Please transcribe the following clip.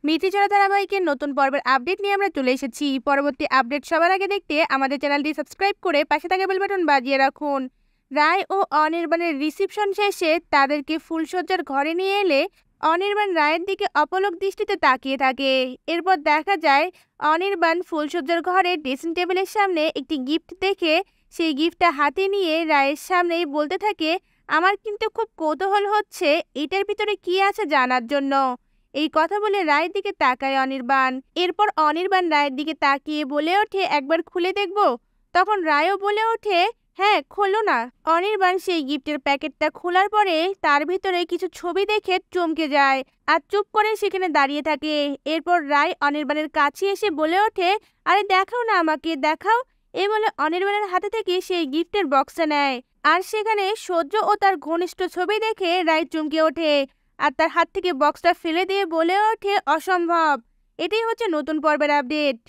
মিথিচড়া ধারাবাহিকের নতুন পর্বের আপডেট নিয়ে আমরা চলে এসেছি। পরবর্তী আপডেট সবার আগে দেখতে আমাদের চ্যানেলটি সাবস্ক্রাইব করে পাশে থাকা বেল বাটন বাজিয়ে রাখুন। রায় ও অনির্বাণের রিসিপশন শেষে তাদেরকে ফুলশয্যার ঘরে নিয়ে এলে অনির্বাণ রায়ের দিকে অপলক দৃষ্টিতে তাকিয়ে থাকে। এরপর দেখা যায় অনির্বাণ ফুলশয্যার ঘরে ড্রেসিং টেবিলের সামনে একটি গিফট দেখে সেই গিফটটা হাতে নিয়ে রায়ের সামনেই বলতে থাকে, আমার কিন্তু খুব কৌতূহল হচ্ছে এটার ভিতরে কি আছে জানার জন্য। এই কথা বলে রায়ের দিকে তাকায় অনির্বাণ। এরপর অনির্বাণ রায়ের দিকে তাকিয়ে বলে ওঠে, একবার খুলে দেখব। তখন রায়ও বলে ওঠে, হ্যাঁ খোলো না। অনির্বাণ সেই গিফটের প্যাকেটটা খোলার পরে তার ভিতরে কিছু ছবি দেখে চমকে যায় আর চুপ করে সেখানে দাঁড়িয়ে থাকে। এরপর রায় অনির্বাণের কাছে এসে বলে ওঠে, আরে দেখাও না আমাকে, দেখাও। এই বলে অনির্বাণের হাতে থেকে সেই গিফটের বক্সটা নেয় আর সেখানে সূর্য ও তার ঘনিষ্ঠ ছবি দেখে রায় চমকে ওঠে আর তার হাত থেকে বক্সটা ফেলে দিয়ে বলে ওঠে, অসম্ভব। এটাই হচ্ছে নতুন পর্বের আপডেট।